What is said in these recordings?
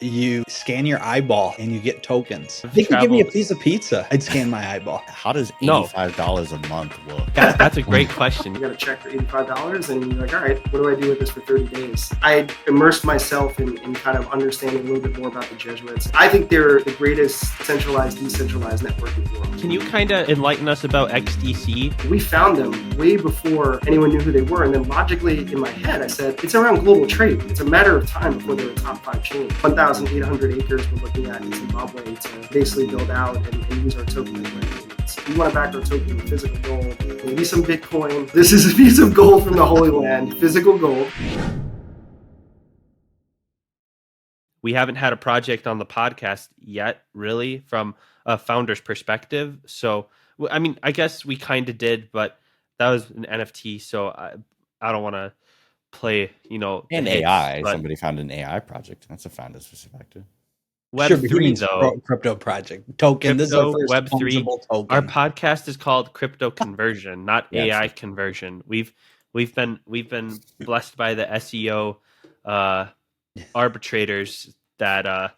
You scan your eyeball and you get tokens. I've They could give me a traveled- piece of pizza. I'd scan my eyeball. How does No. $85 a month work? That's a great question. You got a check for $85 and you're like, all right, what do I do with this for 30 days? I immersed myself in kind of understanding a little bit more about the Jesuits. I think they're the greatest centralized, decentralized network in the world. Can you kind of enlighten us about XDC? We found them way before anyone knew who they were. And then logically in my head, I said, it's around global trade. It's a matter of time before they're a top 5 chain. 1,800 acres we're looking at in Zimbabwe to basically build out and use our token as land. We want to back our token with physical gold, maybe some Bitcoin. This is a piece of gold from the Holy Land, physical gold. We haven't had a project on the podcast yet, really, from a founder's perspective. So, I mean, I guess we kind of did, but that was an NFT, so I don't want to play, And hits, AI. but Somebody found an AI project. That's a founder's perspective. Sure, but he Web3 means though. crypto project token. This is our Crypto, first Web3. fungible token. Our podcast is called Crypto Conversion, not Yeah, AI conversion. We've been blessed by the SEO arbitrators that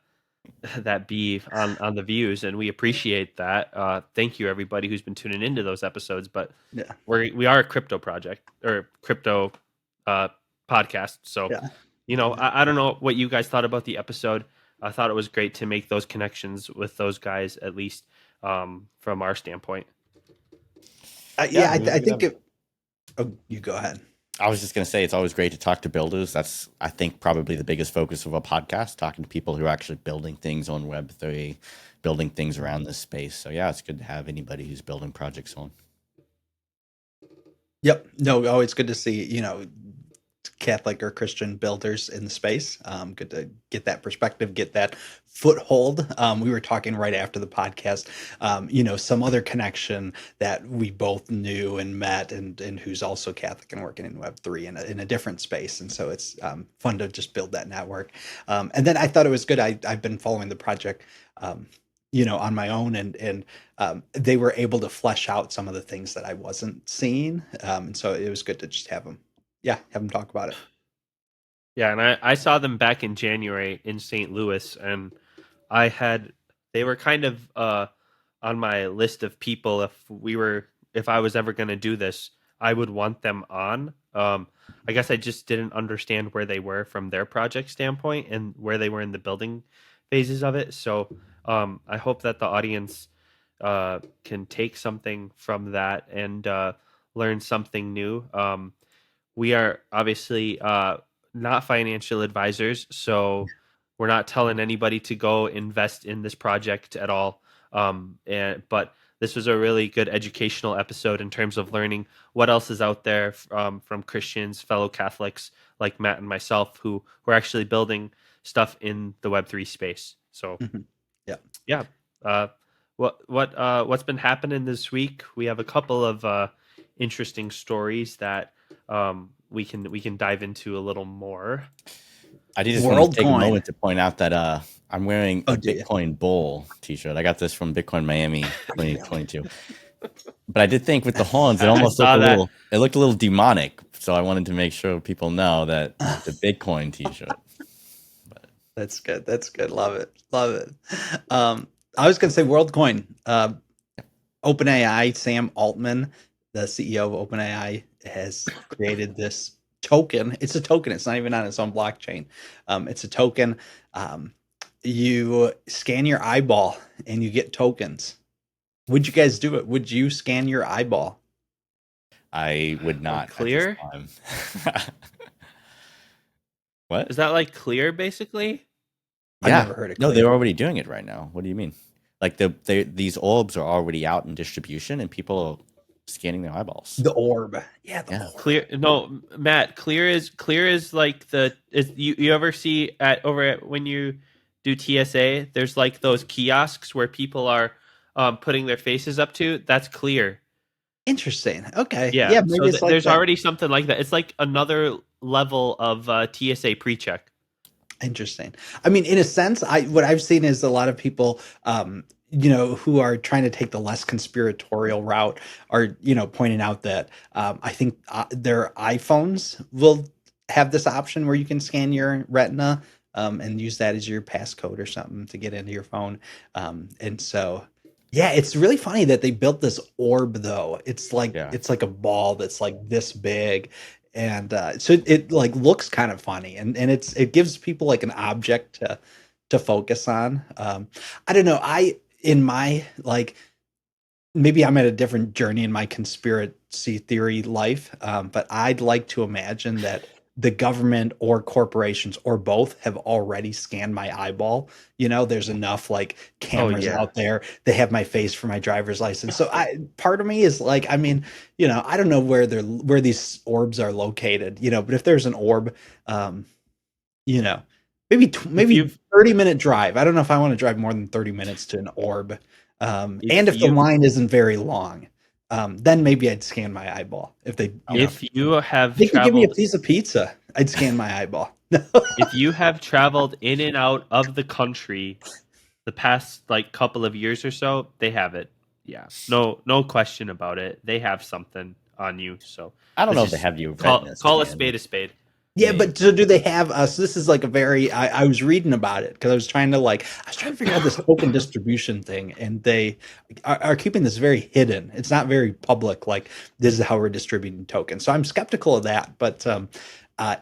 be on the views, and we appreciate that. Thank you everybody who's been tuning into those episodes. But Yeah. we are a crypto project or crypto podcast. So Yeah. I don't know what you guys thought about the episode. I thought it was great to make those connections with those guys, at least from our standpoint. I think it. Oh, you go ahead. I was just going to say, it's always great to talk to builders. That's, I think, probably the biggest focus of a podcast, talking to people who are actually building things on Web3, building things around this space. So yeah, it's good to have anybody who's building projects on. Yep. No, always good to see, Catholic or Christian builders in the space. Good to get that perspective, get that foothold. We were talking right after the podcast, some other connection that we both knew and met and who's also Catholic and working in Web3 in a different space. And so it's fun to just build that network. And then I thought it was good. I've been following the project, on my own and they were able to flesh out some of the things that I wasn't seeing. And so it was good to just have them talk about it. Yeah, and I saw them back in January in St. Louis, and they were kind of on my list of people. If I was ever going to do this, I would want them on. I guess I just didn't understand where they were from their project standpoint and where they were in the building phases of it. So I hope that the audience can take something from that and learn something new. We are obviously not financial advisors, so we're not telling anybody to go invest in this project at all. But this was a really good educational episode in terms of learning what else is out there from Christians, fellow Catholics like Matt and myself, who are actually building stuff in the Web3 space. So, what's been happening this week? We have a couple of interesting stories that we can dive into a little more. I did just want to take a Worldcoin. moment to point out that I'm wearing a Bitcoin Bull t-shirt. I got this from Bitcoin Miami 2022. But I did think with the horns, it almost looked a little demonic. So I wanted to make sure people know that it's a Bitcoin t-shirt. That's good. That's good. Love it. Love it. I was going to say Worldcoin. OpenAI Sam Altman, the CEO of OpenAI, has created this token. It's a token. It's not even on its own blockchain. It's a token. You scan your eyeball and you get tokens. Would you guys do it? Would you scan your eyeball? I would not. Clear? At this time. What? Is that like Clear, basically? I've Yeah. never heard of No, Clear. they're already doing it right now. What do you mean? Like these orbs are already out in distribution, and people are scanning their eyeballs. The orb. Yeah, the orb. Clear. No, Matt. Clear is like you ever see when you do TSA? There's like those kiosks where people are putting their faces up to. That's Clear. Interesting. Okay. Yeah. Maybe So it's like there's that. already something like that. It's like another level of TSA pre-check. Interesting. I mean, in a sense, what I've seen is a lot of people, who are trying to take the less conspiratorial route are, pointing out that I think their iPhones will have this option where you can scan your retina. and use that as your passcode or something to get into your phone. And so, yeah, it's really funny that they built this orb though. It's like a ball that's like this big, and so it like looks kind of funny, and it gives people like an object to focus on. I don't know. In my like maybe I'm at a different journey in my conspiracy theory life, but I'd like to imagine that the government or corporations or both have already scanned my eyeball. There's enough like cameras out there. They have my face for my driver's license. So part of me is like, I mean, I don't know where these orbs are located, but if there's an orb, maybe 30-minute drive. I don't know if I want to drive more than 30 minutes to an orb. And if the line isn't very long, then maybe I'd scan my eyeball. If they could give me a piece of pizza, I'd scan my eyeball. If you have traveled in and out of the country the past like couple of years or so, they have it. Yeah, no question about it. They have something on you. So I don't know if they have you. Call a spade a spade. Yeah, but so do they have so this is like a very I was reading about it because I was trying to figure out this token distribution thing, and they are keeping this very hidden. It's not very public, like this is how we're distributing tokens. So I'm skeptical of that, but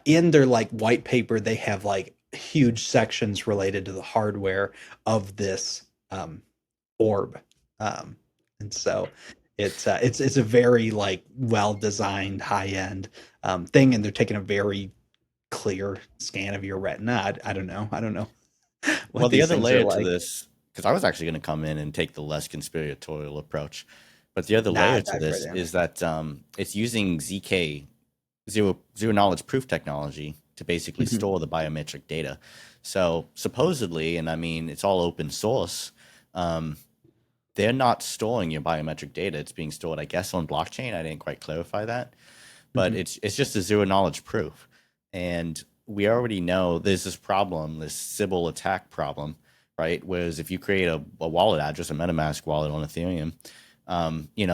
in their like white paper they have like huge sections related to the hardware of this orb. And so it's a very like well designed high end thing, and they're taking a very clear scan of your retina. I don't know. Well, the other layer to this, because I was actually going to come in and take the less conspiratorial approach, but the other layer to this is that it's using ZK, zero knowledge proof technology, to basically store the biometric data. So supposedly, and I mean it's all open source, they're not storing your biometric data. It's being stored, I guess, on blockchain. I didn't quite clarify that, but it's just a zero knowledge proof. And we already know there's this problem, this Sybil attack problem, right? Whereas if you create a wallet address, a MetaMask wallet on Ethereum,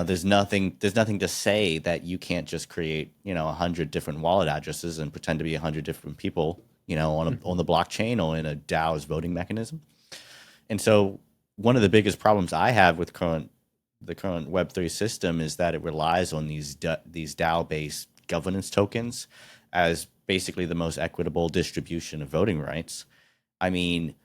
there's nothing to say that you can't just create, 100 different wallet addresses and pretend to be 100 different people, on the blockchain or in a DAO's voting mechanism. And so one of the biggest problems I have with the current Web3 system is that it relies on these DAO-based governance tokens as basically the most equitable distribution of voting rights. I mean,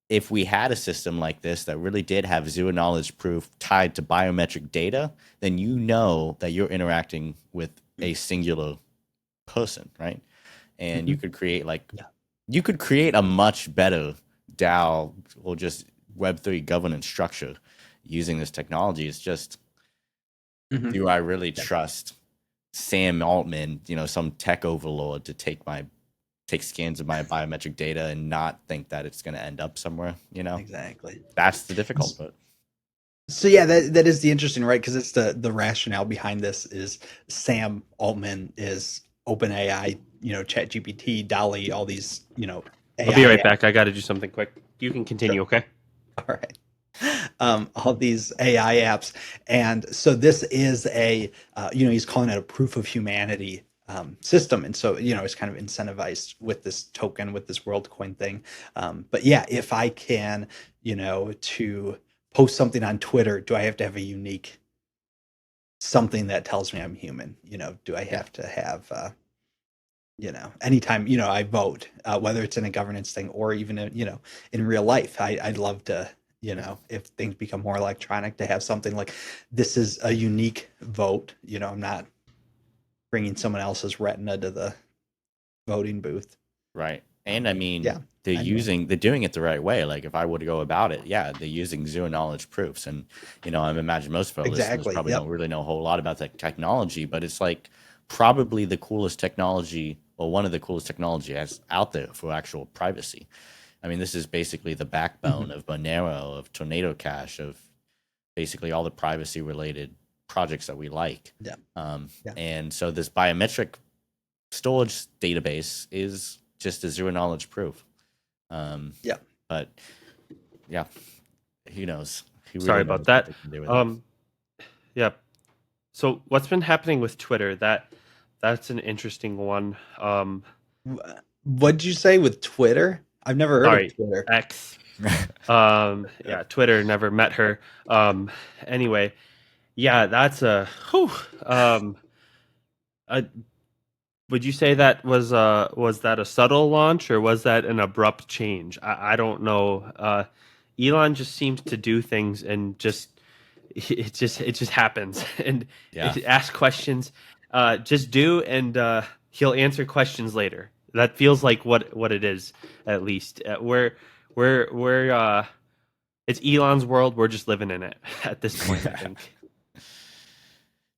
if we had a system like this that really did have zero knowledge proof tied to biometric data, then you know that you're interacting with a singular person, right? And you could create a much better DAO or just Web3 governance structure using this technology. It's just, do I really trust Sam Altman, some tech overlord, to take scans of my biometric data and not think that it's going to end up somewhere? Exactly. That's the difficult part. So yeah, that is the interesting, right? Because it's the rationale behind this is Sam Altman is OpenAI, ChatGPT, DALL-E, all these, AI. I'll be right back. I got to do something quick. You can continue, okay? All right. All these AI apps, and so this is he's calling it a proof of humanity system, and so it's kind of incentivized with this token, with this Worldcoin thing. But yeah, if I can, to post something on Twitter, do I have to have a unique something that tells me I'm human? Do I have to have anytime I vote, whether it's in a governance thing or even in real life, I'd love to. If things become more electronic, to have something like this is a unique vote. I'm not bringing someone else's retina to the voting booth. Right. And I mean, they're doing it the right way. Like if I were to go about it, they're using zero knowledge proofs. And, I imagine most of our listeners probably don't really know a whole lot about that technology, but it's like probably the coolest technology, or one of the coolest technologies out there for actual privacy. I mean, this is basically the backbone of Monero, of Tornado Cash, of basically all the privacy-related projects that we like. And so this biometric storage database is just a zero-knowledge proof. But, who knows? Sorry about that. So what's been happening with Twitter? That's an interesting one. What'd you say with Twitter? I've never heard of Twitter. X. Yeah, Twitter, never met her. Anyway, yeah, that's a whew. Uh, would you say that was that a subtle launch, or was that an abrupt change? I don't know. Elon just seems to do things and it just happens, and it asks questions. Just do, and he'll answer questions later. That feels like what it is, at least. We're it's Elon's world. We're just living in it at this point, I think.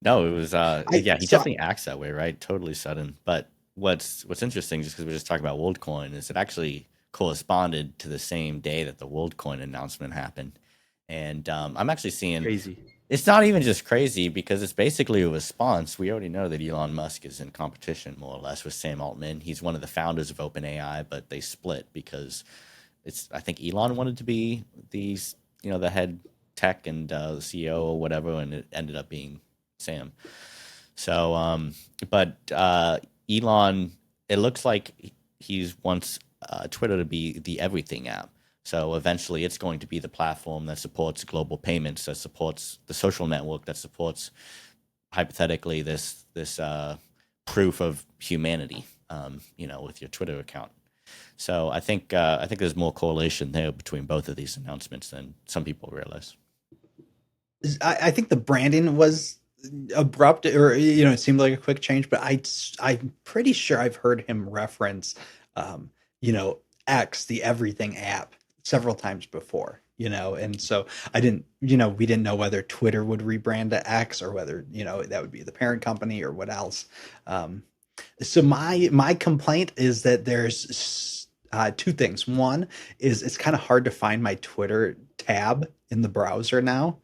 No, it was he definitely acts that way, right? Totally sudden. But what's interesting, just because we're just talking about Worldcoin, is it actually corresponded to the same day that the Worldcoin announcement happened. And I'm actually seeing crazy. It's not even just crazy, because it's basically a response. We already know that Elon Musk is in competition more or less with Sam Altman. He's one of the founders of OpenAI, but they split because I think Elon wanted to be the head tech and the CEO or whatever, and it ended up being Sam. So, but Elon, it looks like he wants Twitter to be the everything app. So eventually it's going to be the platform that supports global payments, that supports the social network, that supports, hypothetically, this proof of humanity, with your Twitter account. So I think there's more correlation there between both of these announcements than some people realize. I think the branding was abrupt, or it seemed like a quick change, but I'm pretty sure I've heard him reference X, the everything app, several times before, and so we didn't know whether Twitter would rebrand to X, or whether that would be the parent company, or what else. So my complaint is that there's two things. One is it's kind of hard to find my Twitter tab in the browser now,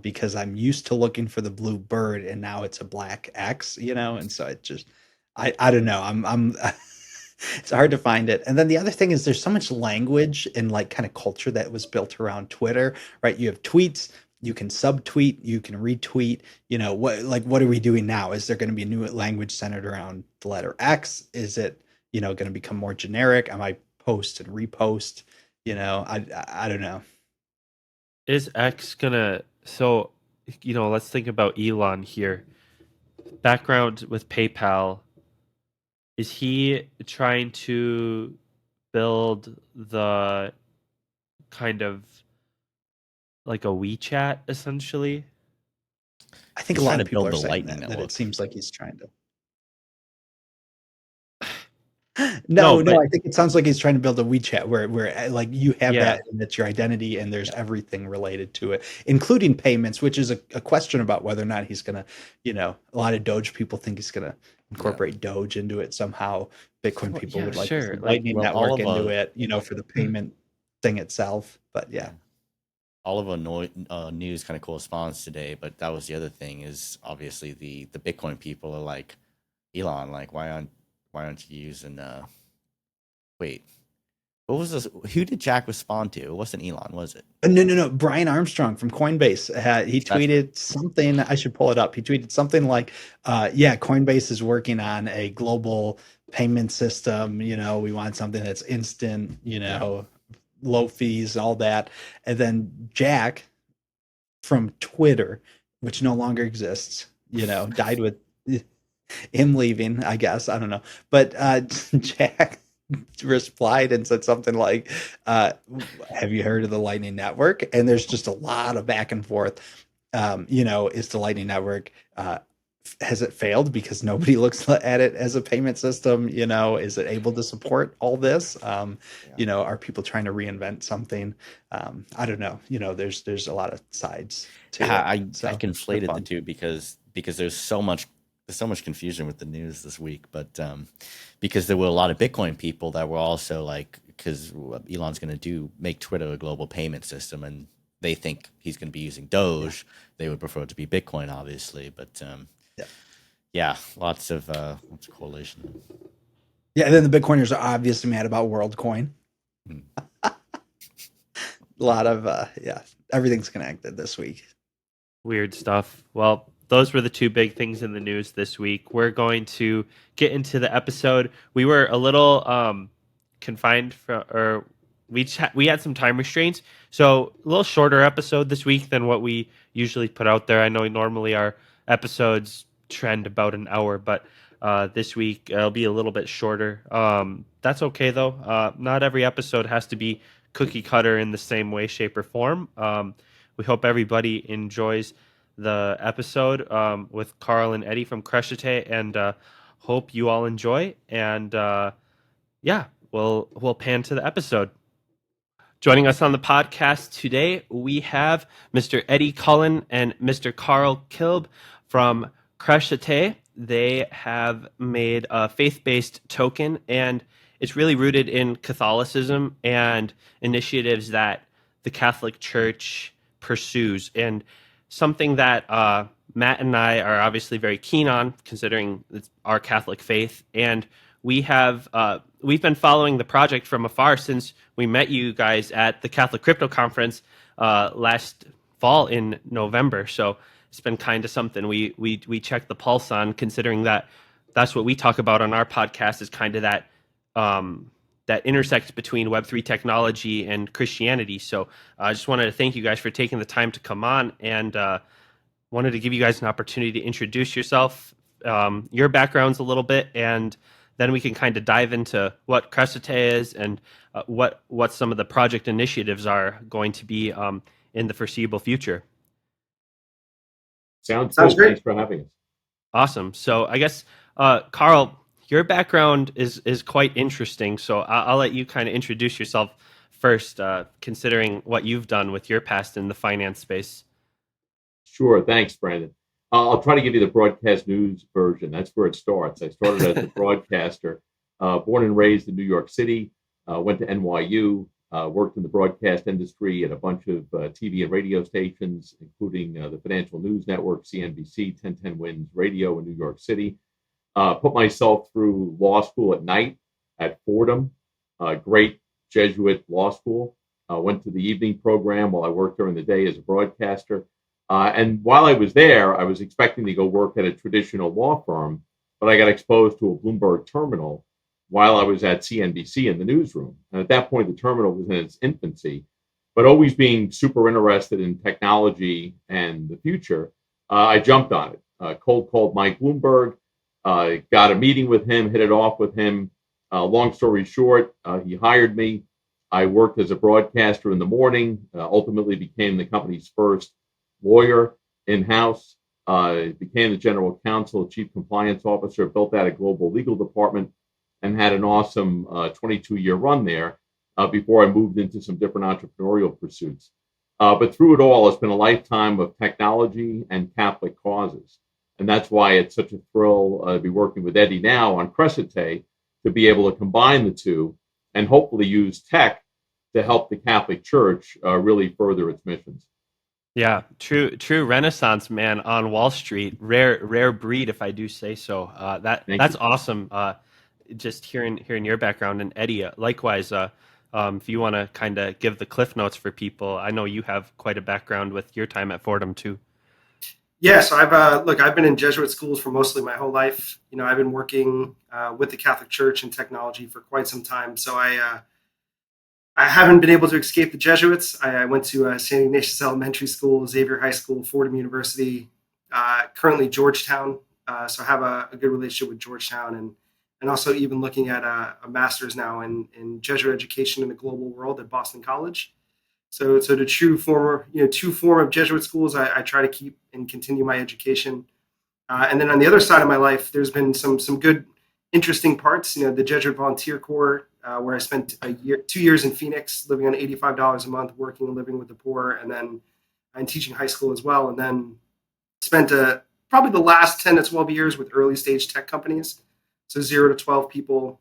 because I'm used to looking for the blue bird, and now it's a black X, and so it just, I don't know. I'm it's hard to find it. And then the other thing is there's so much language and like kind of culture that was built around Twitter, right? You have tweets, you can subtweet, you can retweet, what are we doing now? Is there going to be a new language centered around the letter X? Is it, going to become more generic? Am I post and repost? I don't know. Is X gonna, so, let's think about Elon here. Background with PayPal. Is he trying to build the kind of like a WeChat, essentially? I think a lot of people are saying that it seems like he's trying to. No, I think it sounds like he's trying to build a WeChat where like you have that, and it's your identity, and there's everything related to it, including payments, which is a question about whether or not he's gonna, a lot of Doge people think he's gonna incorporate Doge into it somehow. Bitcoin people would like Lightning Network into it, for the payment thing itself. But yeah. All of our news kind of corresponds today, but that was the other thing, is obviously the Bitcoin people are like, Elon, like, why aren't you using wait, what was this? Who did Jack respond to? It wasn't Elon, was it? No. Brian Armstrong from Coinbase. He tweeted something. I should pull it up. He tweeted something like, Coinbase is working on a global payment system. We want something that's instant, low fees, all that. And then Jack from Twitter, which no longer exists, died with him leaving, I guess. I don't know. But Jack replied and said something like, have you heard of the Lightning Network? And there's just a lot of back and forth. Is the Lightning Network, has it failed because nobody looks at it as a payment system? Is it able to support all this? Are people trying to reinvent something? I don't know. There's a lot of sides to it. I conflated the two because there's so much confusion with the news this week, but because there were a lot of Bitcoin people that were also like, because Elon's going to make Twitter a global payment system, and they think he's going to be using Doge. They would prefer it to be Bitcoin, obviously, but lots of correlation. Yeah, and then the Bitcoiners are obviously mad about WorldCoin. A lot of everything's connected this week. Weird stuff. Well, those were the two big things in the news this week. We're going to get into the episode. We were a little confined or we had some time restraints, so a little shorter episode this week than what we usually put out there. I know normally our episodes trend about an hour, but this week it'll be a little bit shorter. That's okay though. Not every episode has to be cookie cutter in the same way, shape, or form. We hope everybody enjoys the episode with Carl and Eddie from Crescite, and hope you all enjoy. And yeah, we'll pan to the episode. Joining us on the podcast today, we have Mr. Eddie Cullen and Mr. Carl Kilb from Crescite. They have made a faith-based token, and it's really rooted in Catholicism and initiatives that the Catholic Church pursues, and something that Matt and I are obviously very keen on, considering it's our Catholic faith. And we've been following the project from afar since we met you guys at the Catholic Crypto Conference last fall in November. So it's been kind of something we check the pulse on, considering that that's what we talk about on our podcast, is kind of that that intersects between Web3 technology and Christianity. So I just wanted to thank you guys for taking the time to come on, and wanted to give you guys an opportunity to introduce yourself, your backgrounds a little bit, and then we can kind of dive into what Crescite is and what some of the project initiatives are going to be in the foreseeable future. Sounds great. Thanks for having us. Awesome. So I guess, Carl, your background is quite interesting. So I'll let you kind of introduce yourself first, considering what you've done with your past in the finance space. Sure. Thanks, Brandon. I'll try to give you the broadcast news version. That's where it starts. I started as a broadcaster, born and raised in New York City, went to NYU, worked in the broadcast industry at a bunch of TV and radio stations, including the Financial News Network, CNBC, 1010 Wins Radio in New York City. Put myself through law school at night at Fordham, great Jesuit law school. Went to the evening program while I worked during the day as a broadcaster. And while I was there, I was expecting to go work at a traditional law firm, but I got exposed to a Bloomberg terminal while I was at CNBC in the newsroom. And at that point, the terminal was in its infancy, but always being super interested in technology and the future, I jumped on it. Cold called Mike Bloomberg, got a meeting with him, hit it off with him. Long story short, he hired me. I worked as a broadcaster in the morning, ultimately became the company's first lawyer in-house, became the general counsel, chief compliance officer, built out a global legal department, and had an awesome 22-year run there before I moved into some different entrepreneurial pursuits. But through it all, it's been a lifetime of technology and Catholic causes. And that's why it's such a thrill to be working with Eddie now on Crescite, to be able to combine the two and hopefully use tech to help the Catholic Church really further its missions. Yeah, true Renaissance man on Wall Street, rare breed, if I do say so. That's awesome. Just hearing your background, and Eddie, likewise. If you want to kind of give the cliff notes for people, I know you have quite a background with your time at Fordham too. Yeah, so I've been in Jesuit schools for mostly my whole life. You know, I've been working with the Catholic Church and technology for quite some time. So I haven't been able to escape the Jesuits. I went to St. Ignatius Elementary School, Xavier High School, Fordham University, currently Georgetown. So I have a good relationship with Georgetown, and also even looking at a master's now in Jesuit education in the global world at Boston College. So the two form of Jesuit schools, I try to keep and continue my education. And then on the other side of my life, there's been some good, interesting parts. You know, the Jesuit Volunteer Corps, where I spent 2 years in Phoenix, living on $85 a month, working and living with the poor, and then I'm teaching high school as well. And then spent probably the last 10 to 12 years with early stage tech companies. So 0 to 12 people,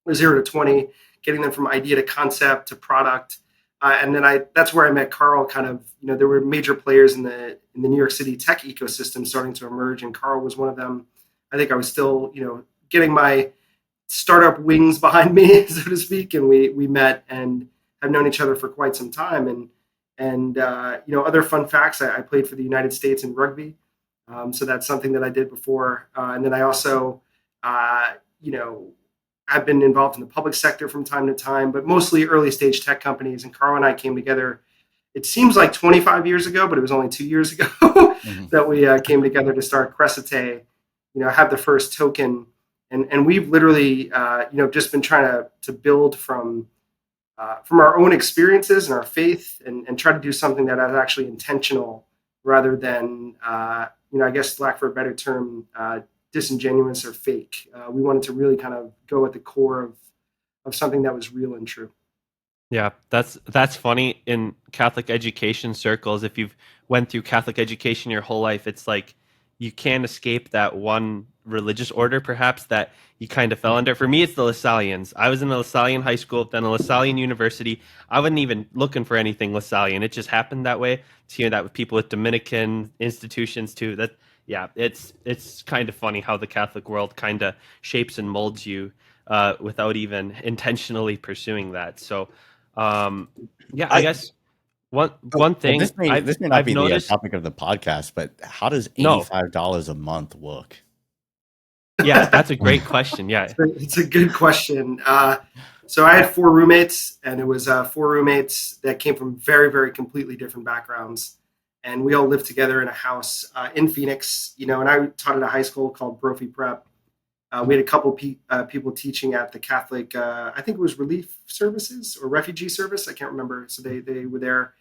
or 0 to 20, getting them from idea to concept to product. And then that's where I met Carl. Kind of, you know, there were major players in the New York City tech ecosystem starting to emerge, and Carl was one of them. I think I was still, you know, getting my startup wings behind me, so to speak, and we met and have known each other for quite some time. And you know, other fun facts: I played for the United States in rugby, so that's something that I did before. And then I also, you know, I've been involved in the public sector from time to time, but mostly early stage tech companies. And Carl and I came together, it seems like 25 years ago, but it was only 2 years ago that we came together to start Crescite, have the first token. And we've literally, just been trying to build from our own experiences and our faith, and try to do something that is actually intentional rather than, I guess, lack for a better term, disingenuous or fake. We wanted to really kind of go at the core of something that was real and true. Yeah, that's funny in Catholic education circles. If you've went through Catholic education your whole life, it's like you can't escape that one religious order, perhaps, that you kind of fell under. For me, it's the Lasallians. I was in a Lasallian high school, then a Lasallian university. I wasn't even looking for anything Lasallian. It just happened that way. To hear that with people with Dominican institutions too. That, yeah, it's kind of funny how the Catholic world kind of shapes and molds you without even intentionally pursuing that. So, I guess one thing this may not I've be noticed, the topic of the podcast, but how does No. $85 a month look? Yeah, that's a great question. Yeah. It's a good question. So I had 4 roommates, and it was 4 roommates that came from very, very completely different backgrounds. And we all lived together in a house in Phoenix, and I taught at a high school called Brophy Prep. We had a couple people teaching at the Catholic, I think it was Relief Services or Refugee Service. I can't remember. So they were there.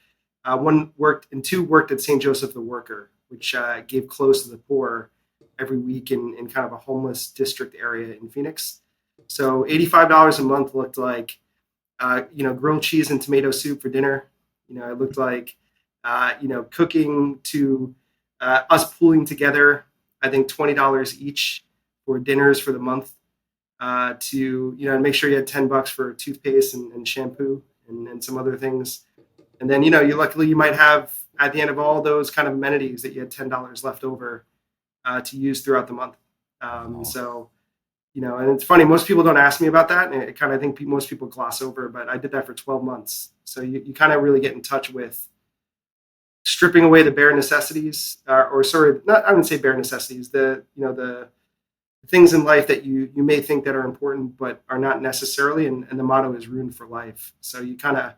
One worked, and 2 worked at St. Joseph the Worker, which gave clothes to the poor every week in kind of a homeless district area in Phoenix. So $85 a month looked like, grilled cheese and tomato soup for dinner. It looked like, cooking to us pooling together, I think $20 each for dinners for the month, to, make sure you had $10 for toothpaste and shampoo and some other things. And then, you might have at the end of all those kind of amenities that you had $10 left over to use throughout the month. So, and it's funny, most people don't ask me about that. And I think most people gloss over, but I did that for 12 months. So you kind of really get in touch with stripping away the bare necessities, I wouldn't say bare necessities, the things in life that you may think that are important, but are not necessarily. And the motto is ruined for life. So you kind of,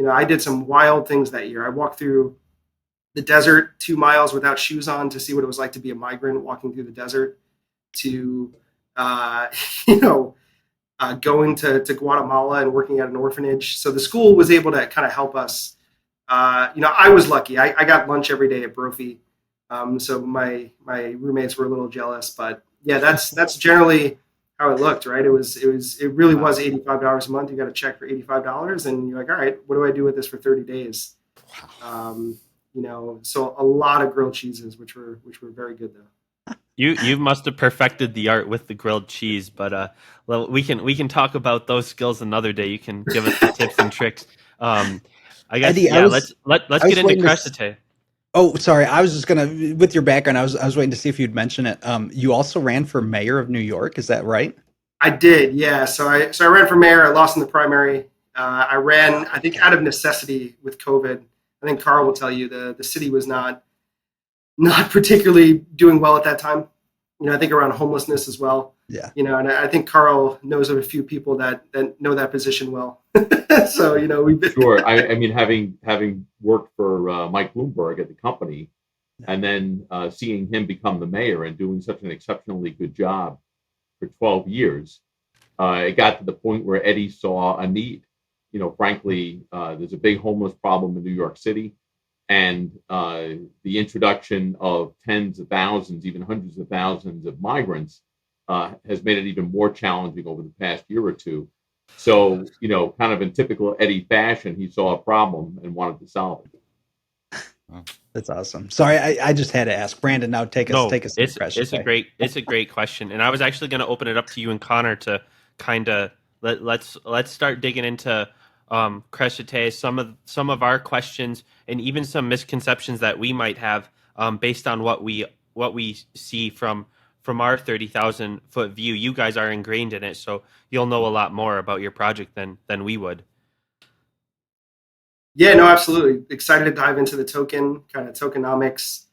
I did some wild things that year. I walked through the desert 2 miles without shoes on to see what it was like to be a migrant walking through the desert, to, going to Guatemala and working at an orphanage. So the school was able to kind of help us. I was lucky. I got lunch every day at Brophy. So my roommates were a little jealous, but yeah, that's generally how it looked, right? It really was $85 a month. You got a check for $85 and you're like, all right, what do I do with this for 30 days? So a lot of grilled cheeses, which were very good though. You must have perfected the art with the grilled cheese, but we can talk about those skills another day. You can give us the tips and tricks. I guess, Eddie, let's get into Crescite. Oh, sorry. I was just gonna, with your background, I was waiting to see if you'd mention it. You also ran for mayor of New York. Is that right? I did, yeah. So I ran for mayor. I lost in the primary. I ran, I think, out of necessity with COVID. I think Carl will tell you the city was not particularly doing well at that time. I think around homelessness as well. Yeah. And I think Carl knows of a few people that know that position well. So, we've been. Sure. I mean, having worked for Mike Bloomberg at the company, and then seeing him become the mayor and doing such an exceptionally good job for 12 years, it got to the point where Eddie saw a need. Frankly, there's a big homeless problem in New York City. And the introduction of tens of thousands, even hundreds of thousands of migrants has made it even more challenging over the past year or two. So, kind of in typical Eddie fashion, he saw a problem and wanted to solve it. That's awesome. Sorry, I just had to ask. Brandon, now take us. It's a great question, and I was actually going to open it up to you and Connor to kind of let's start digging into Crescite, some of our questions, and even some misconceptions that we might have based on what we see from our 30,000 foot view. You guys are ingrained in it, so you'll know a lot more about your project than we would. Yeah, no, absolutely. Excited to dive into the token, kind of tokenomics.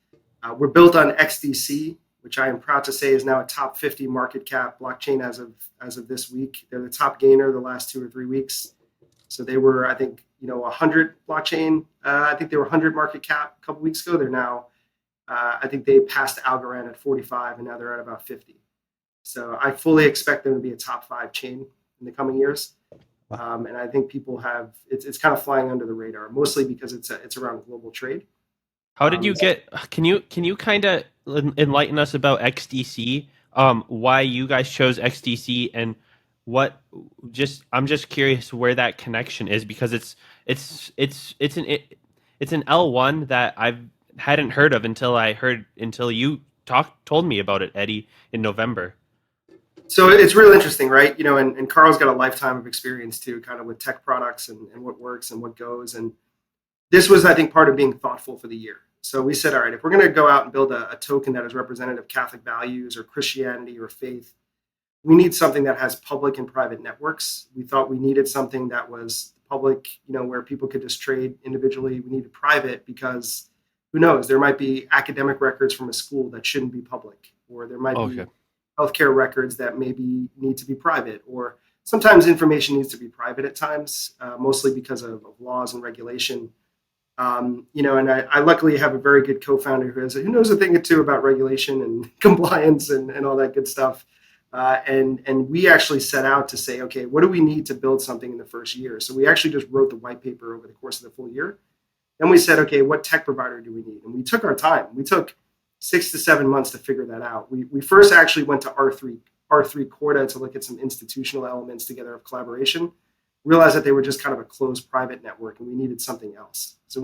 We're built on XDC, which I am proud to say is now a top 50 market cap blockchain as of this week. They're the top gainer the last 2 or 3 weeks. So they were, I think, 100 blockchain. I think they were 100 market cap a couple weeks ago. They're now, I think they passed Algorand at 45, and now they're at about 50. So I fully expect them to be a top 5 chain in the coming years. And I think people have it's kind of flying under the radar, mostly because it's around global trade. How did you get? Can you kind of enlighten us about XDC? Why you guys chose XDC and what? I'm just curious where that connection is, because it's an L1 that I hadn't heard of until you told me about it, Eddie, in November. So it's real interesting, right? And Carl's got a lifetime of experience too, kind of with tech products and what works and what goes. And this was, I think, part of being thoughtful for the year. So we said, all right, if we're going to go out and build a token that is representative of Catholic values or Christianity or faith, we need something that has public and private networks. We thought we needed something that was public, where people could just trade individually. We needed private because who knows, there might be academic records from a school that shouldn't be public, or there might be healthcare records that maybe need to be private, or sometimes information needs to be private at times, mostly because of laws and regulation. And I luckily have a very good co-founder who knows a thing or two about regulation and compliance and all that good stuff. And we actually set out to say, okay, what do we need to build something in the first year? So we actually just wrote the white paper over the course of the full year. Then we said, okay, what tech provider do we need? And we took our time. We took 6 to 7 months to figure that out. We first actually went to R3 Corda to look at some institutional elements together of collaboration, realized that they were just kind of a closed private network and we needed something else. So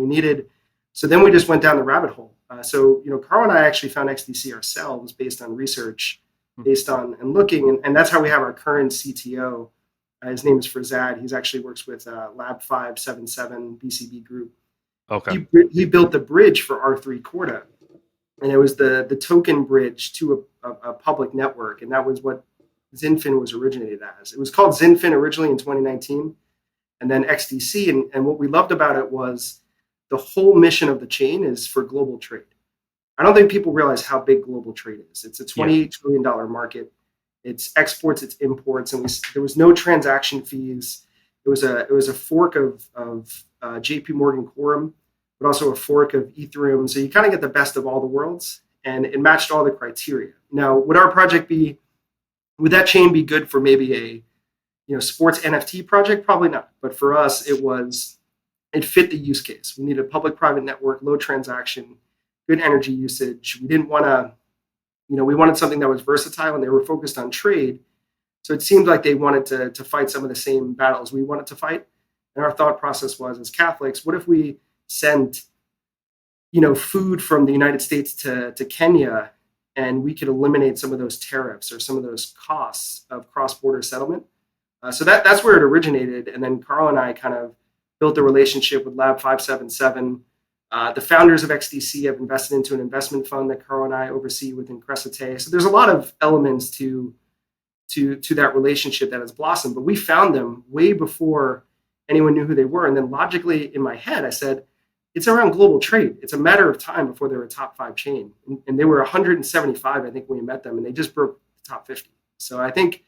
then we just went down the rabbit hole. Carl and I actually found XDC ourselves based on research, based on and looking, and that's how we have our current CTO. His name is Frazad. He's actually works with Lab 577 BCB Group. Okay. He built the bridge for R3 Corda. And it was the token bridge to a public network. And that was what XinFin was originated as. It was called XinFin originally in 2019, and then XDC. And what we loved about it was the whole mission of the chain is for global trade. I don't think people realize how big global trade is. It's a $28 trillion market. It's exports, it's imports, and there was no transaction fees. It was a fork of JP Morgan Quorum, but also a fork of Ethereum. So you kind of get the best of all the worlds, and it matched all the criteria. Now, would our project would that chain be good for maybe a sports NFT project? Probably not. But for us, it fit the use case. We needed a public-private network, low transaction, good energy usage. We didn't want to, we wanted something that was versatile, and they were focused on trade. So it seemed like they wanted to fight some of the same battles we wanted to fight. And our thought process was, as Catholics, what if we send, food from the United States to Kenya, and we could eliminate some of those tariffs or some of those costs of cross-border settlement? So that's where it originated. And then Carl and I kind of built a relationship with Lab 577. The founders of XDC have invested into an investment fund that Carl and I oversee within Crescite. So there's a lot of elements to that relationship that has blossomed. But we found them way before anyone knew who they were. And then logically in my head, I said, it's around global trade. It's a matter of time before they're a top 5 chain. And they were 175, I think, when we met them, and they just broke the top 50. So I think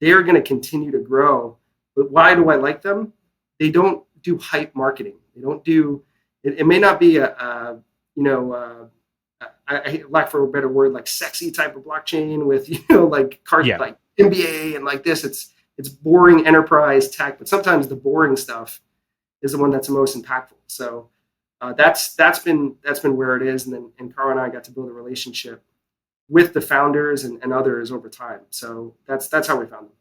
they are going to continue to grow. But why do I like them? They don't do hype marketing. They don't do, it may not be I lack for a better word, like sexy type of blockchain with, like MBA and like this. It's boring enterprise tech, but sometimes the boring stuff is the one that's the most impactful. So that's been where it is. And Carl and I got to build a relationship with the founders and others over time. So that's how we found them.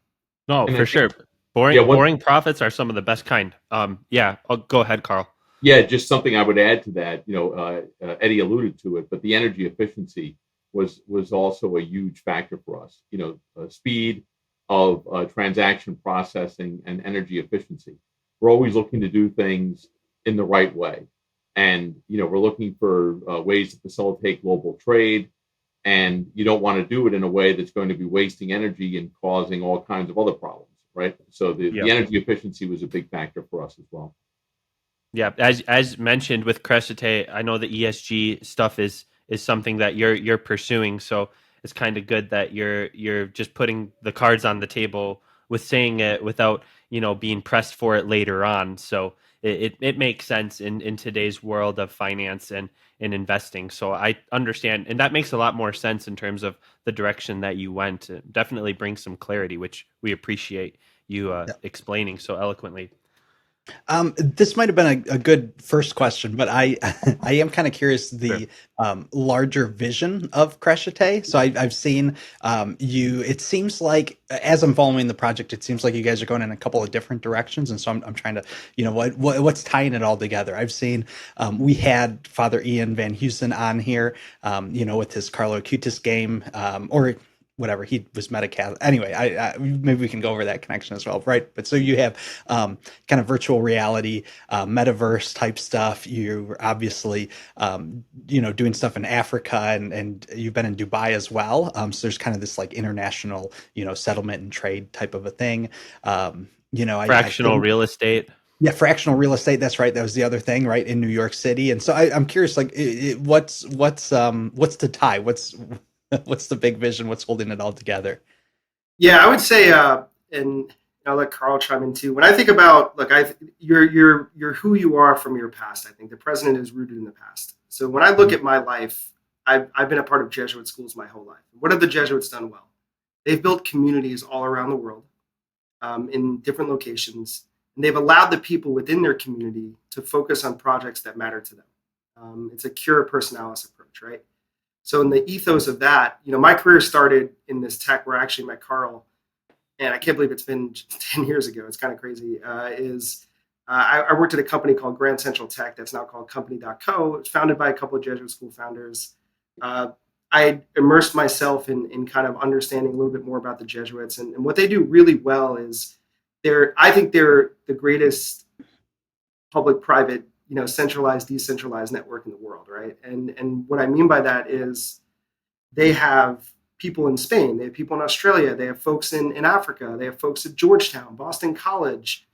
No, for sure. Boring profits are some of the best kind. I'll go ahead, Carl. Yeah, just something I would add to that. Eddie alluded to it, but the energy efficiency was also a huge factor for us. Speed of transaction processing and energy efficiency. We're always looking to do things in the right way. And, we're looking for ways to facilitate global trade. And you don't want to do it in a way that's going to be wasting energy and causing all kinds of other problems, right? So the energy efficiency was a big factor for us as well. Yeah, as mentioned with Crescite, I know the ESG stuff is something that you're pursuing. So it's kind of good that you're just putting the cards on the table with saying it without, being pressed for it later on. So it makes sense in today's world of finance and investing. So I understand, and that makes a lot more sense in terms of the direction that you went. It definitely brings some clarity, which we appreciate you explaining so eloquently. This might have been a good first question, but I I am kind of curious the larger vision of Crescite. So I've seen you. It seems like as I'm following the project, it seems like you guys are going in a couple of different directions, and so I'm trying to what's tying it all together. I've seen we had Father Ian Van Heusen on here, with his Carlo Acutis game, or whatever, he was Metacast. Anyway, I maybe we can go over that connection as well, right? But so you have kind of virtual reality, metaverse type stuff. You're obviously doing stuff in Africa, and you've been in Dubai as well. So there's kind of this like international settlement and trade type of a thing. Fractional real estate. Yeah, fractional real estate. That's right. That was the other thing, right, in New York City. And so I'm curious, like, what's the tie? What's the big vision? What's holding it all together? Yeah, I would say, and I'll let Carl chime in too. When I think about, look, you're who you are from your past. I think the president is rooted in the past. So when I look at my life, I've been a part of Jesuit schools my whole life. What have the Jesuits done well? They've built communities all around the world, in different locations, and they've allowed the people within their community to focus on projects that matter to them. It's a cura personalis approach, right? So in the ethos of that, my career started in this tech where I actually met Carl, and I can't believe it's been 10 years ago. It's kind of crazy. I worked at a company called Grand Central Tech that's now called Company.co. It's founded by a couple of Jesuit school founders. I immersed myself in kind of understanding a little bit more about the Jesuits, and what they do really well is I think they're the greatest public-private centralized, decentralized network in the world, right? And what I mean by that is they have people in Spain, they have people in Australia, they have folks in Africa, they have folks at Georgetown, Boston College,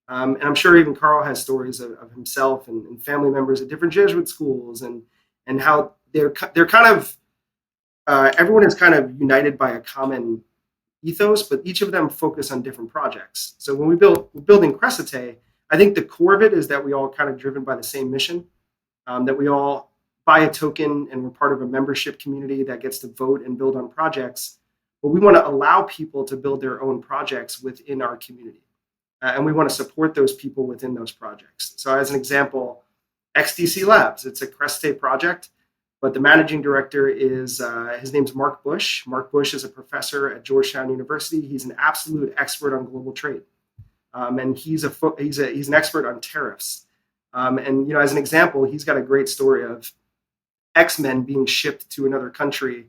and I'm sure even Carl has stories of himself and family members at different Jesuit schools, and how they're kind of everyone is kind of united by a common ethos, but each of them focus on different projects. So when we're building Crescite, I think the core of it is that we all kind of driven by the same mission, that we all buy a token and we're part of a membership community that gets to vote and build on projects. But we want to allow people to build their own projects within our community. And we want to support those people within those projects. So as an example, XDC Labs, it's a Crescite project, but the managing director is, his name's Mark Bush. Mark Bush is a professor at Georgetown University. He's an absolute expert on global trade. And he's an expert on tariffs. And as an example, he's got a great story of X-Men being shipped to another country,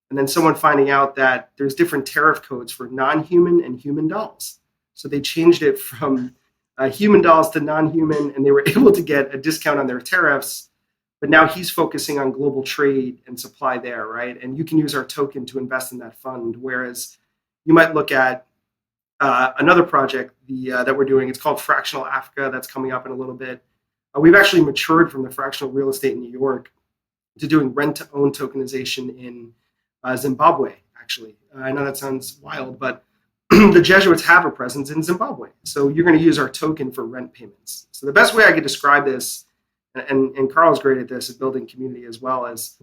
and then someone finding out that there's different tariff codes for non-human and human dolls. So they changed it from human dolls to non-human, and they were able to get a discount on their tariffs. But now he's focusing on global trade and supply there, right? And you can use our token to invest in that fund. Whereas you might look at another project that we're doing. It's called Fractional Africa. That's coming up in a little bit. We've actually matured from the fractional real estate in New York to doing rent-to-own tokenization in Zimbabwe, actually. I know that sounds wild, but the Jesuits have a presence in Zimbabwe. So you're going to use our token for rent payments. So the best way I could describe this, and Carl's great at this, at building community as well, is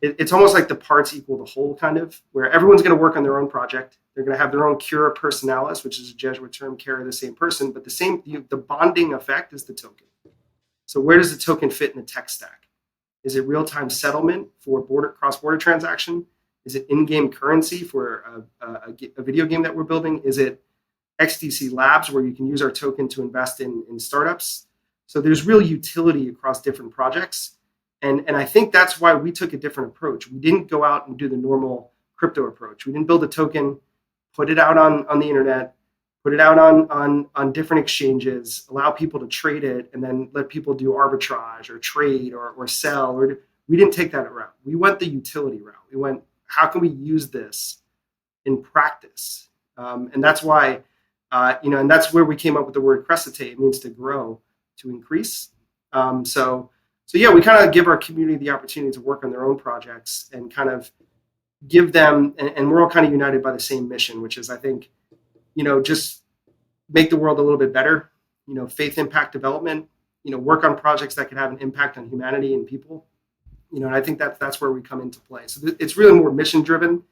it's almost like the parts equal the whole, kind of, where everyone's going to work on their own project. They're going to have their own cura personalis, which is a Jesuit term, carry the same person, but the bonding effect is the token. So where does the token fit in the tech stack? Is it real-time settlement for cross-border transaction? Is it in-game currency for a video game that we're building? Is it XDC Labs, where you can use our token to invest in startups? So there's real utility across different projects. And I think that's why we took a different approach. We didn't go out and do the normal crypto approach. We didn't build a token, put it out on the internet, put it out on different exchanges, allow people to trade it, and then let people do arbitrage or trade or sell. We didn't take that route. We went the utility route. We went, how can we use this in practice? And that's why, and that's where we came up with the word Crescite. It means to grow, to increase. So yeah, we kind of give our community the opportunity to work on their own projects and kind of give them, and we're all kind of united by the same mission, which is, I think, just make the world a little bit better, faith impact development, work on projects that could have an impact on humanity and people, and I think that's where we come into play. So it's really more mission driven.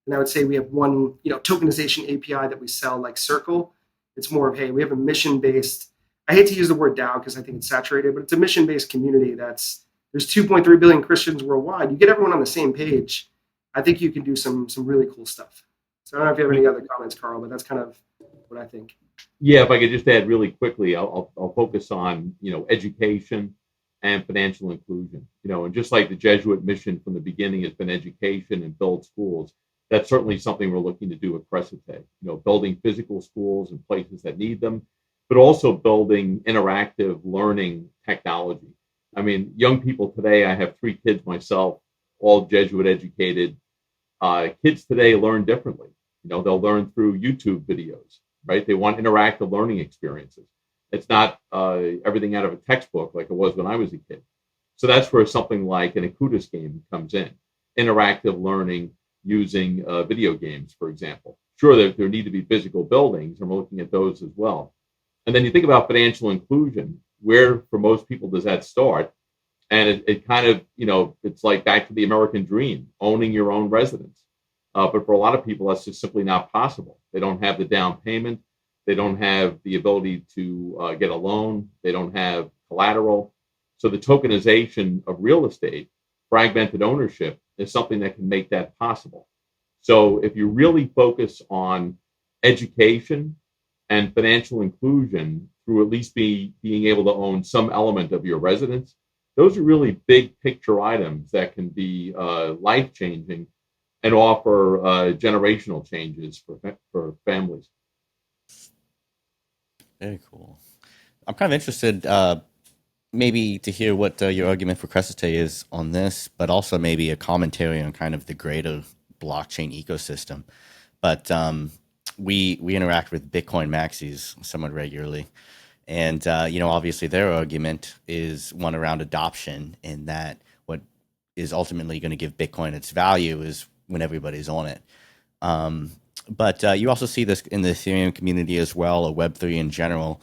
And I would say we have one, tokenization API that we sell like Circle. It's more of, hey, we have a mission-based, I hate to use the word DAO because I think it's saturated, but it's a mission-based community there's 2.3 billion Christians worldwide. You get everyone on the same page, I think you can do some really cool stuff. So I don't know if you have any other comments, Carl, but that's kind of what I think. Yeah, if I could just add really quickly, I'll focus on, education and financial inclusion, and just like the Jesuit mission from the beginning has been education and build schools, that's certainly something we're looking to do at Crescite, building physical schools in places that need them, but also building interactive learning technology. I mean, young people today, I have 3 kids myself, all Jesuit educated. Kids today learn differently. They'll learn through YouTube videos, right? They want interactive learning experiences. It's not everything out of a textbook like it was when I was a kid. So that's where something like an Akutis game comes in, interactive learning using video games, for example. Sure, there need to be physical buildings, and we're looking at those as well. And then you think about financial inclusion, where for most people does that start? And it kind of, it's like back to the American dream, owning your own residence. But for a lot of people, that's just simply not possible. They don't have the down payment. They don't have the ability to get a loan. They don't have collateral. So the tokenization of real estate, fragmented ownership, is something that can make that possible. So if you really focus on education and financial inclusion through at least being able to own some element of your residence, those are really big picture items that can be life-changing and offer generational changes for families. Very cool. I'm kind of interested maybe to hear what your argument for Crescite is on this, but also maybe a commentary on kind of the greater blockchain ecosystem. But we interact with Bitcoin maxis somewhat regularly. And, obviously their argument is one around adoption, in that what is ultimately going to give Bitcoin its value is when everybody's on it. But you also see this in the Ethereum community as well, or Web3 in general.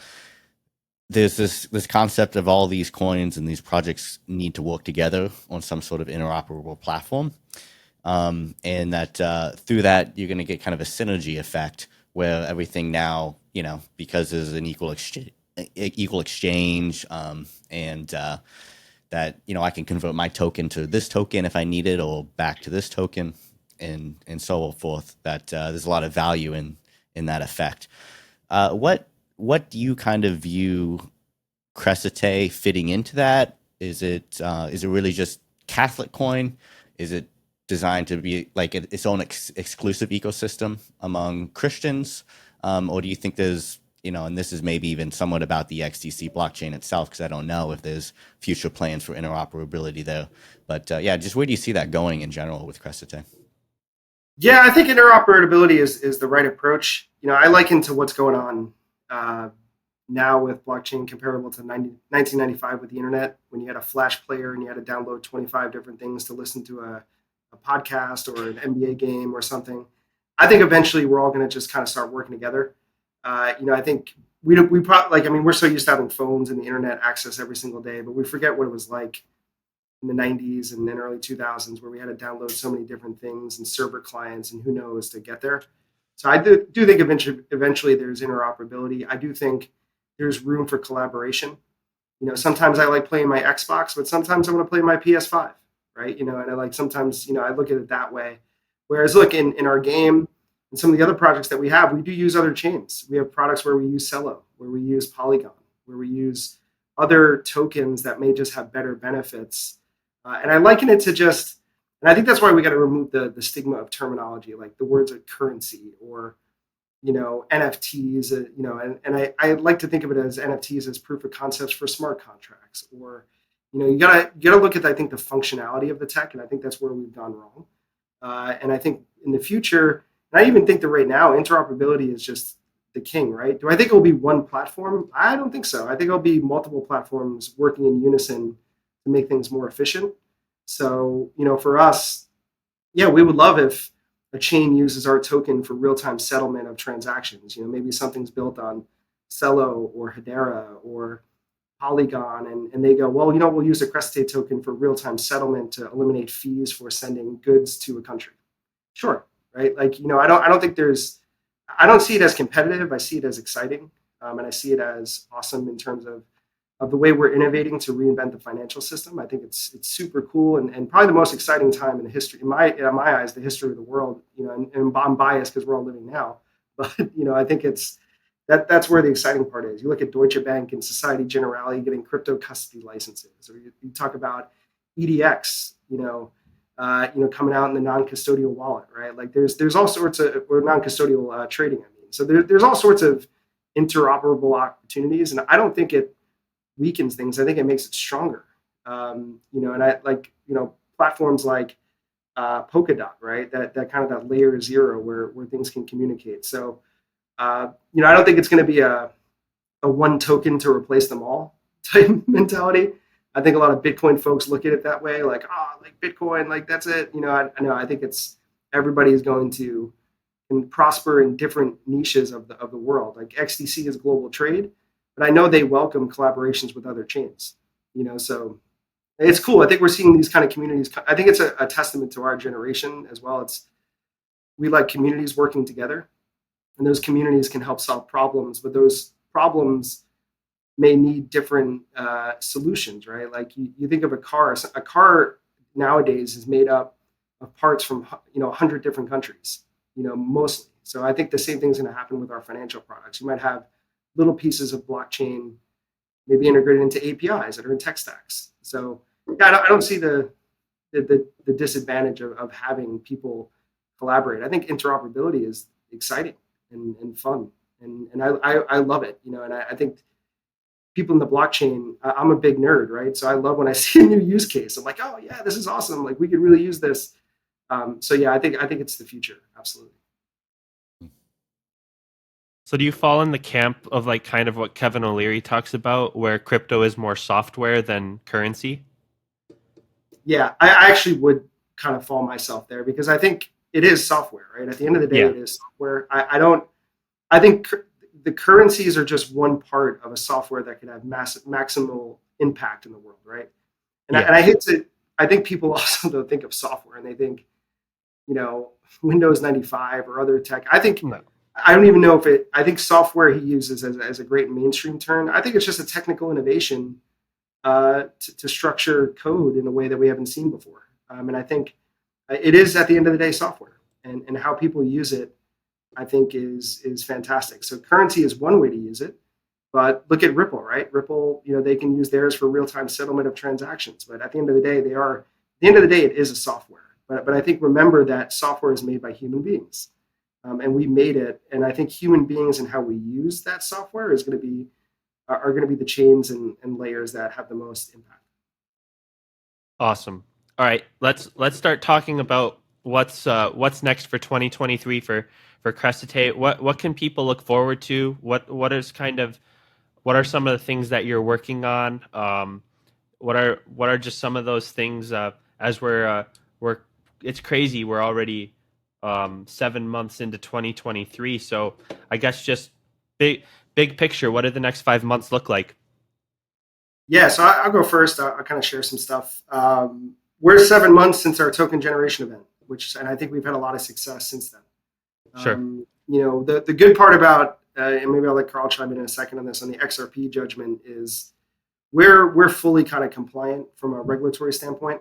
There's this concept of all these coins and these projects need to work together on some sort of interoperable platform. And that through that, you're going to get kind of a synergy effect where everything now, because there's an equal exchange, and that, I can convert my token to this token if I need it, or back to this token, and so forth, that there's a lot of value in that effect. What do you kind of view Crescite fitting into that? Is it really just Catholic coin? Is it designed to be like its own exclusive ecosystem among Christians? Or do you think there's, and this is maybe even somewhat about the XDC blockchain itself, because I don't know if there's future plans for interoperability there. But just where do you see that going in general with Crescite? Yeah, I think interoperability is the right approach. I liken to what's going on now with blockchain comparable to 1995 with the internet, when you had a flash player and you had to download 25 different things to listen to a podcast or an NBA game or something. I think eventually we're all going to just kind of start working together. I think we probably, we're so used to having phones and the internet access every single day, but we forget what it was like in the 90s and then early 2000s, where we had to download so many different things and server clients and who knows to get there. So I do think eventually there's interoperability. I do think there's room for collaboration. Sometimes I like playing my Xbox, but sometimes I want to play my PS5, right? And I like sometimes, I look at it that way. Whereas look, in our game and some of the other projects that we have, we do use other chains. We have products where we use Celo, where we use Polygon, where we use other tokens that may just have better benefits. And I liken it to just, and I think that's why we got to remove the stigma of terminology, like the words of currency or, NFTs, and I like to think of it as NFTs as proof of concepts for smart contracts, or, you gotta look at, I think, the functionality of the tech. And I think that's where we've gone wrong. And I think in the future, and I even think that right now, interoperability is just the king, right? Do I think it will be one platform? I don't think so. I think it'll be multiple platforms working in unison to make things more efficient. So, for us, Yeah, we would love if a chain uses our token for real-time settlement of transactions. Maybe something's built on Celo or Hedera or Polygon, and they go, well, we'll use a Crescite token for real-time settlement to eliminate fees for sending goods to a country. Sure, right? Like, I don't think I don't see it as competitive. I see it as exciting, and I see it as awesome in terms of the way we're innovating to reinvent the financial system. I think it's super cool and probably the most exciting time in the history, in my eyes, the history of the world. And I'm biased because we're all living now, but I think that's where the exciting part is. You look at Deutsche Bank and Societe Generale getting crypto custody licenses, or you talk about EDX, coming out in the non-custodial wallet, right? Like there's all sorts of, or non-custodial trading. I mean, so there's all sorts of interoperable opportunities, and I don't think it weakens things. I think it makes it stronger. And I like, platforms like Polkadot, right? That kind of that layer zero where things can communicate. So, I don't think it's going to be a one token to replace them all type mentality. I think a lot of Bitcoin folks look at it that way, like, like Bitcoin, like that's it. I think it's everybody's going to prosper in different niches of the world. Like XDC is global trade, but I know they welcome collaborations with other chains. So it's cool. I think we're seeing these kind of communities. I think it's a testament to our generation as well. We like communities working together, and those communities can help solve problems, but those problems may need different solutions, right? Like you think of a car. A car nowadays is made up of parts from 100 different countries, mostly. So I think the same thing's going to happen with our financial products. You might have little pieces of blockchain maybe integrated into APIs that are in tech stacks. So I don't see the disadvantage of having people collaborate. I think interoperability is exciting and fun, and I love it. And I think people in the blockchain, I'm a big nerd, right? So I love when I see a new use case. I'm like, oh yeah, this is awesome. Like we could really use this. So yeah, I think it's the future. Absolutely. So do you fall in the camp of like kind of what Kevin O'Leary talks about, where crypto is more software than currency? Yeah, I actually would kind of fall myself there because I think it is software, right? At the end of the day, It is software. I think the currencies are just one part of a software that can have maximal impact in the world, right? And I think people also don't think of software and they think, Windows 95 or other tech. I think, no. I don't even know I think software he uses as a great mainstream term. I think it's just a technical innovation to structure code in a way that we haven't seen before. And I think it is at the end of the day software, and how people use it, I think is fantastic. So currency is one way to use it, but look at Ripple, right? Ripple, they can use theirs for real-time settlement of transactions, but at the end of the day, it is a software. But I think remember that software is made by human beings. And we made it, and I think human beings and how we use that software are going to be the chains and layers that have the most impact. Awesome. All right, let's start talking about what's next for 2023 for Crescite. What can people look forward to? What are some of the things that you're working on? What are just some of those things as we're it's crazy. We're already 7 months into 2023. So I guess just big picture, what do the next 5 months look like? Yeah, so I'll go first. I'll kind of share some stuff. We're 7 months since our token generation event, and I think we've had a lot of success since then. Sure. The good part about, and maybe I'll let Carl chime in a second on this, on the XRP judgment, is we're fully kind of compliant from a regulatory standpoint.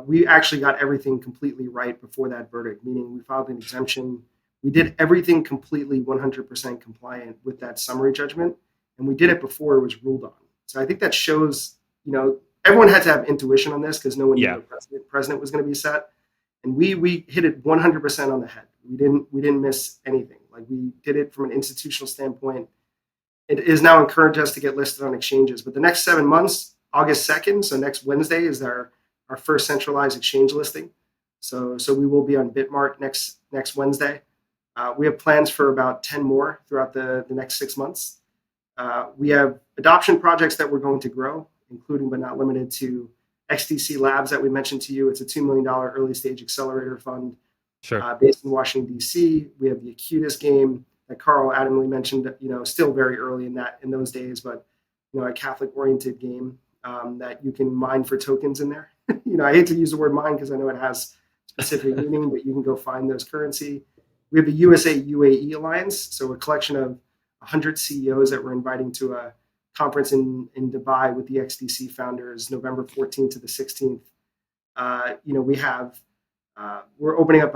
We actually got everything completely right before that verdict, meaning we filed an exemption. We did everything completely 100% compliant with that summary judgment, and we did it before it was ruled on. So I think that shows, everyone had to have intuition on this because no one knew the president was going to be set, and we hit it 100% on the head. We didn't miss anything. Like we did it from an institutional standpoint. It is now encouraged us to get listed on exchanges, but the next 7 months, August 2nd, so next Wednesday is our first centralized exchange listing. So we will be on Bitmart next Wednesday. We have plans for about 10 more throughout the next 6 months. We have adoption projects that we're going to grow, including but not limited to XDC Labs that we mentioned to you. It's a $2 million early stage accelerator fund Sure. based in Washington, D.C. We have the Acutus game that Carl adamantly mentioned, still very early in those days, but, a Catholic oriented game that you can mine for tokens in there. I hate to use the word mine because I know it has specific meaning, but you can go find those currency. We have the USA UAE Alliance. So a collection of 100 CEOs that we're inviting to a conference in Dubai with the XDC founders, November 14th to the 16th. We're opening up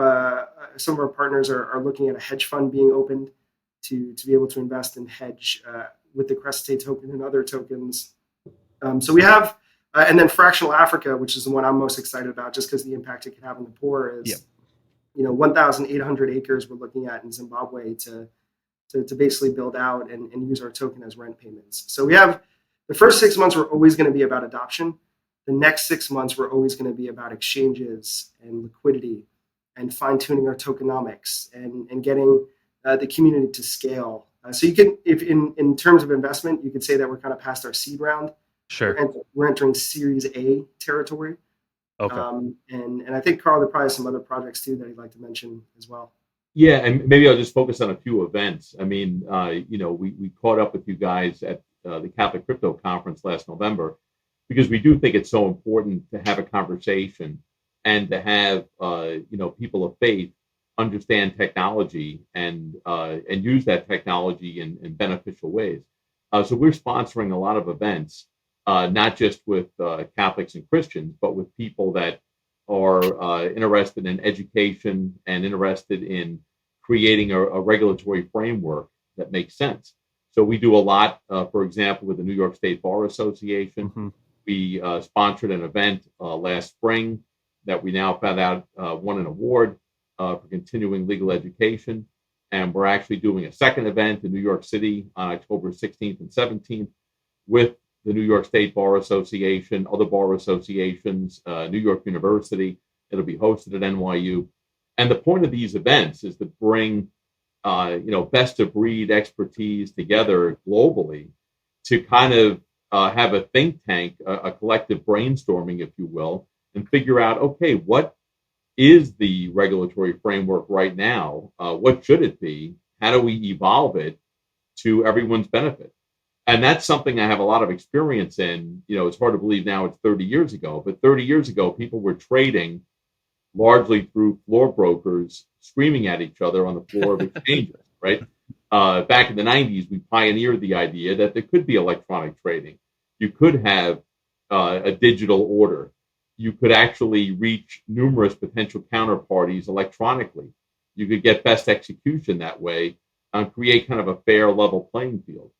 some of our partners are looking at a hedge fund being opened to be able to invest and hedge with the Crescite token and other tokens. So we have, and then Fractional Africa, which is the one I'm most excited about, just because the impact it can have on the poor is, 1,800 acres we're looking at in Zimbabwe to basically build out and use our token as rent payments. So we have the first 6 months were always going to be about adoption. The next 6 months were always going to be about exchanges and liquidity and fine tuning our tokenomics and getting the community to scale. So you can, if in terms of investment, you could say that we're kind of past our seed round. Sure. We're entering Series A territory. Okay. And I think, Carl, there are probably some other projects too that you'd like to mention as well. Yeah, and maybe I'll just focus on a few events. I mean, we caught up with you guys at the Catholic Crypto Conference last November because we do think it's so important to have a conversation and to have people of faith understand technology and use that technology in beneficial ways. So we're sponsoring a lot of events, not just with Catholics and Christians, but with people that are interested in education and interested in creating a regulatory framework that makes sense. So we do a lot, for example, with the New York State Bar Association. Mm-hmm. We sponsored an event last spring that we now found out won an award for continuing legal education. And we're actually doing a second event in New York City on October 16th and 17th with the New York State Bar Association, other bar associations, New York University. It'll be hosted at NYU. And the point of these events is to bring, best of breed expertise together globally to kind of have a think tank, a collective brainstorming, if you will, and figure out, okay, what is the regulatory framework right now? What should it be? How do we evolve it to everyone's benefit? And that's something I have a lot of experience in. It's hard to believe now it's 30 years ago, but 30 years ago, people were trading largely through floor brokers screaming at each other on the floor of exchanges, right? Back in the 90s, we pioneered the idea that there could be electronic trading. You could have a digital order. You could actually reach numerous potential counterparties electronically. You could get best execution that way and create kind of a fair, level playing field.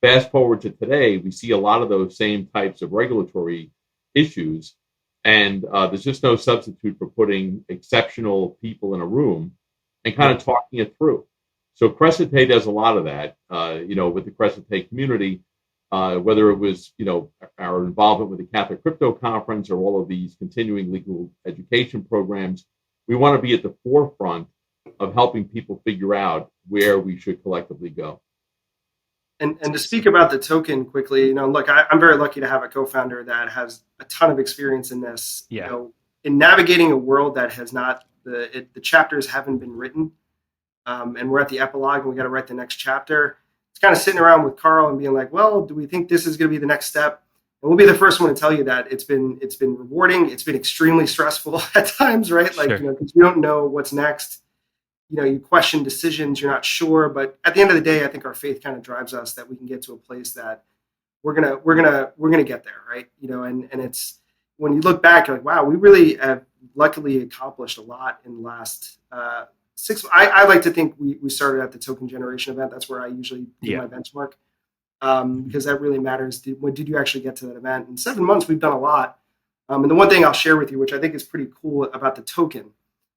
Fast forward to today, we see a lot of those same types of regulatory issues, and there's just no substitute for putting exceptional people in a room and kind of talking it through. So Crescite does a lot of that, with the Crescite community, whether it was, our involvement with the Catholic Crypto Conference or all of these continuing legal education programs. We want to be at the forefront of helping people figure out where we should collectively go. And to speak about the token quickly, look, I'm very lucky to have a co-founder that has a ton of experience in this. Yeah. In navigating a world that has not the chapters haven't been written, and we're at the epilogue and we got to write the next chapter. It's kind of sitting around with Carl and being like, well, do we think this is going to be the next step? And we'll be the first one to tell you that it's been rewarding. It's been extremely stressful at times, right? Like, sure. Because you don't know what's next. You question decisions, you're not sure, but at the end of the day, I think our faith kind of drives us that we can get to a place that we're gonna get there, right? And it's when you look back, you're like, wow, we really have luckily accomplished a lot in the last 6. I like to think we started at the token generation event. That's where I usually do my benchmark, because that really matters. When did you actually get to that event? In 7 months, we've done a lot. And the one thing I'll share with you, which I think is pretty cool about the token.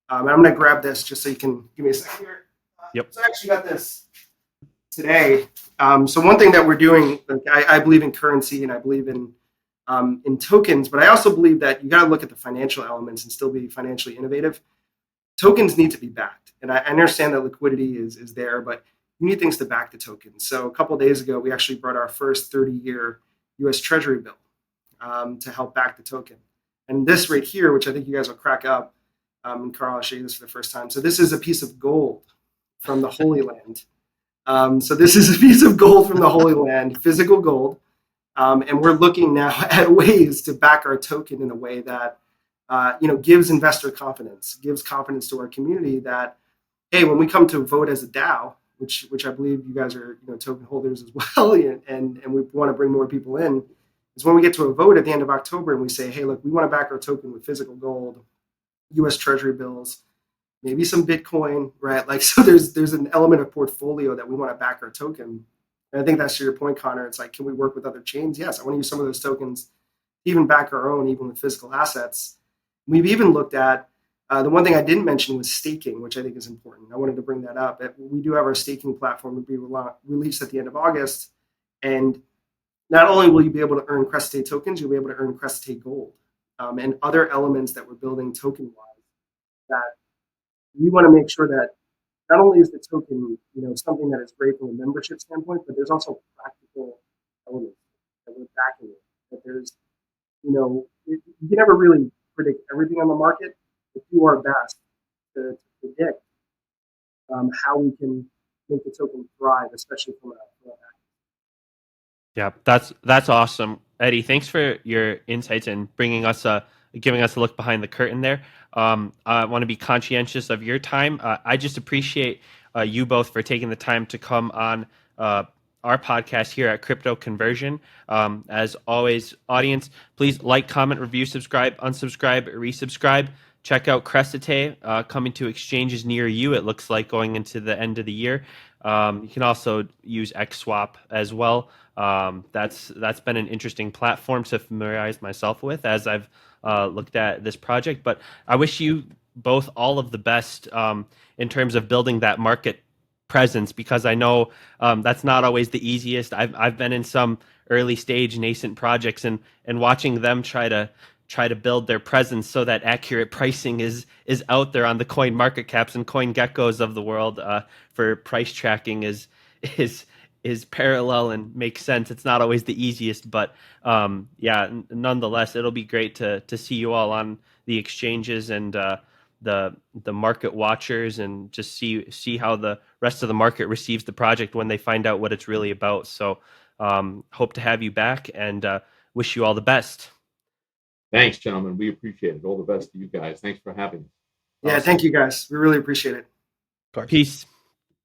And I'm going to grab this just so you can give me a second here. Yep. So I actually got this today. So one thing that we're doing, I believe in currency and I believe in tokens, but I also believe that you got to look at the financial elements and still be financially innovative. Tokens need to be backed. And I understand that liquidity is there, but you need things to back the tokens. So a couple of days ago, we actually brought our first 30-year U.S. Treasury bill. to help back the token. And this right here, which I think you guys will crack up, and Carl, I'll show you this for the first time. So this is a piece of gold from the Holy Land. So this is a piece of gold from the Holy Land, physical gold. And we're looking now at ways to back our token in a way that gives investor confidence, gives confidence to our community that, hey, when we come to vote as a DAO, which I believe you guys are token holders as well, and we want to bring more people in, is when we get to a vote at the end of October and we say, hey, look, we want to back our token with physical gold, U.S. Treasury bills, maybe some Bitcoin, right? Like, so there's an element of portfolio that we want to back our token. And I think that's to your point, Connor. It's like, can we work with other chains? Yes, I want to use some of those tokens, even back our own, even with physical assets. We've even looked at, the one thing I didn't mention was staking, which I think is important. I wanted to bring that up. We do have our staking platform to be released at the end of August. And not only will you be able to earn Crescite tokens, you'll be able to earn Crescite gold and other elements that we're building token-wise that we want to make sure that not only is the token, something that is great from a membership standpoint, but there's also practical elements that we're backing it. That there's, you can never really predict everything on the market, but do our best to predict how we can make the token thrive, especially from a Yeah, that's awesome, Eddie. Thanks for your insights and giving us a look behind the curtain there. I want to be conscientious of your time. I just appreciate you both for taking the time to come on our podcast here at Crypto Conversion. As always, audience, please like, comment, review, subscribe, unsubscribe, resubscribe. Check out Crescite coming to exchanges near you. It looks like going into the end of the year. You can also use XSwap as well. That's been an interesting platform to familiarize myself with as I've looked at this project. But I wish you both all of the best in terms of building that market presence, because I know that's not always the easiest. I've been in some early stage nascent projects and watching them try to build their presence so that accurate pricing is out there on the coin market caps and coin geckos of the world for price tracking is parallel and makes sense. It's not always the easiest, but nonetheless, it'll be great to see you all on the exchanges and the market watchers, and just see how the rest of the market receives the project when they find out what it's really about. So hope to have you back, and wish you all the best. Thanks, gentlemen. We appreciate it. All the best to you guys. Thanks for having us. Yeah, awesome. Thank you, guys. We really appreciate it. Peace.